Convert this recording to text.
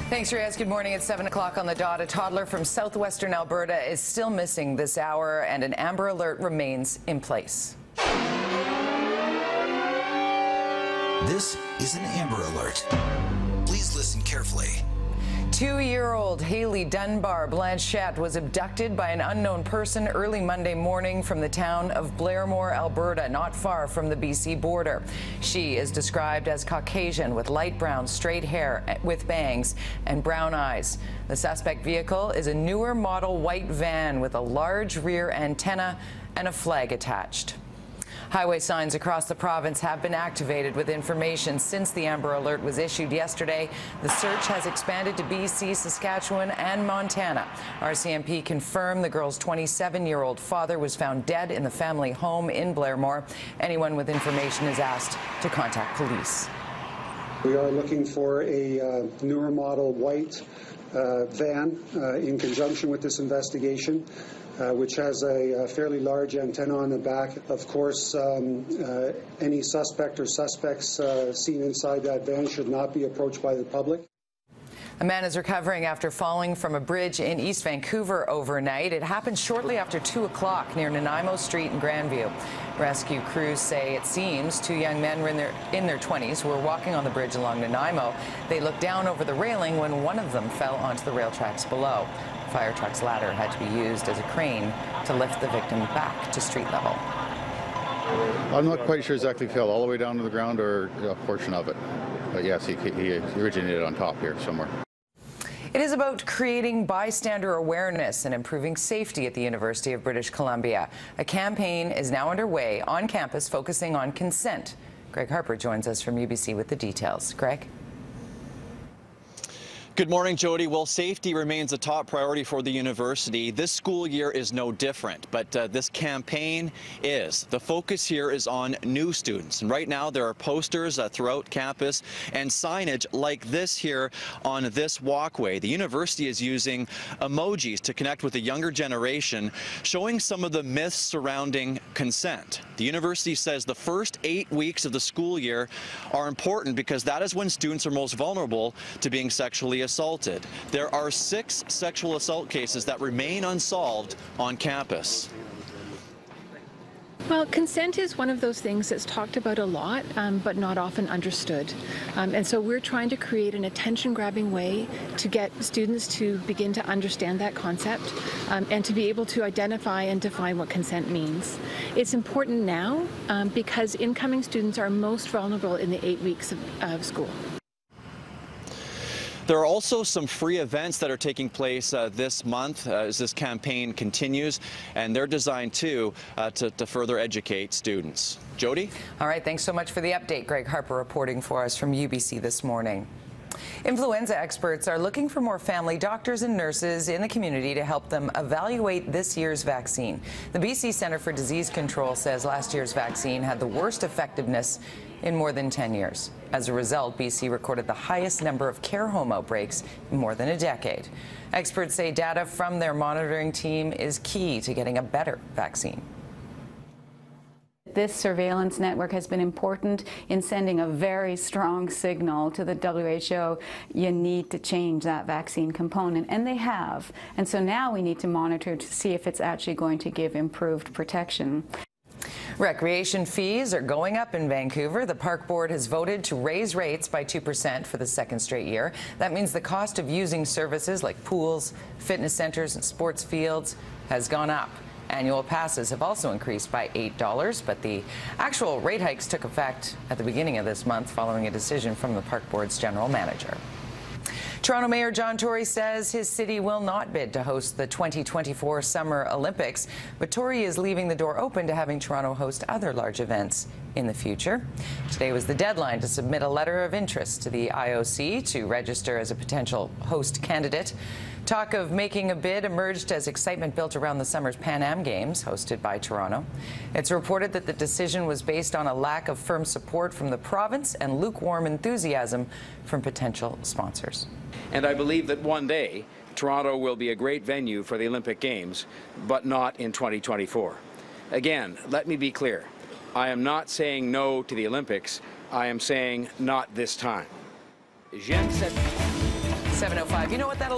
Thanks, Reyes. Good morning. It's 7 o'clock on the dot. A toddler from southwestern Alberta is still missing this hour, and an Amber Alert remains in place. This is an Amber Alert. Please listen carefully. 2-year-old Haley Dunbar Blanchette was abducted by an unknown person early Monday morning from the town of Blairmore, Alberta, not far from the BC border. She is described as Caucasian with light brown straight hair with bangs and brown eyes. The suspect vehicle is a newer model white van with a large rear antenna and a flag attached. Highway signs across the province have been activated with information since the Amber Alert was issued yesterday. The search has expanded to BC, Saskatchewan, and Montana. RCMP confirmed the girl's 27-year-old father was found dead in the family home in Blairmore. Anyone with information is asked to contact police. We are looking for a newer model white van in conjunction with this investigation. Which has a fairly large antenna on the back. Of course, any suspect or suspects seen inside that van should not be approached by the public. A man is recovering after falling from a bridge in East Vancouver overnight. It happened shortly after 2 o'clock near Nanaimo Street in Grandview. Rescue crews say it seems 2 young men were in their 20s who were walking on the bridge along Nanaimo. They looked down over the railing when one of them fell onto the rail tracks below. The fire truck's ladder had to be used as a crane to lift the victim back to street level. I'm not quite sure exactly if he fell all the way down to the ground or a portion of it. But yes, he originated on top here somewhere. It is about creating bystander awareness and improving safety at the University of British Columbia. A campaign is now underway on campus focusing on consent. Greg Harper joins us from UBC with the details. Greg? Good morning, Jody. Well, safety remains a top priority for the university. This school year is no different, but this campaign is. The focus here is on new students. And right now there are posters throughout campus and signage like this here on this walkway. The university is using emojis to connect with the younger generation, showing some of the myths surrounding consent. The university says the first 8 weeks of the school year are important because that is when students are most vulnerable to being sexually assaulted. There are 6 sexual assault cases that remain unsolved on campus. Well, consent is one of those things that's talked about a lot, but not often understood. And so we're trying to create an attention-grabbing way to get students to begin to understand that concept and to be able to identify and define what consent means. It's important now because incoming students are most vulnerable in the 8 weeks of school. There are also some free events that are taking place this month as this campaign continues, and they're designed too to further educate students. Jody? All right, thanks so much for the update. Greg Harper reporting for us from UBC this morning. Influenza experts are looking for more family doctors and nurses in the community to help them evaluate this year's vaccine. The BC Centre for Disease Control says last year's vaccine had the worst effectiveness in more than 10 years. As a result, BC recorded the highest number of care home outbreaks in more than a decade. Experts say data from their monitoring team is key to getting a better vaccine. This surveillance network has been important in sending a very strong signal to the WHO. You need to change that vaccine component, and they have. And so now we need to monitor to see if it's actually going to give improved protection. Recreation fees are going up in Vancouver. The Park Board has voted to raise rates by 2% for the second straight year. That means the cost of using services like pools, fitness centers, and sports fields has gone up. Annual passes have also increased by $8, but the actual rate hikes took effect at the beginning of this month following a decision from the Park Board's general manager. Toronto Mayor John Tory says his city will not bid to host the 2024 Summer Olympics, but Tory is leaving the door open to having Toronto host other large events in the future. Today was the deadline to submit a letter of interest to the IOC to register as a potential host candidate. Talk of making a bid emerged as excitement built around the summer's Pan Am Games, hosted by Toronto. It's reported that the decision was based on a lack of firm support from the province and lukewarm enthusiasm from potential sponsors. And I believe that one day, Toronto will be a great venue for the Olympic Games, but not in 2024. Again, let me be clear. I am not saying no to the Olympics. I am saying not this time. 7:05. You know what that Olympic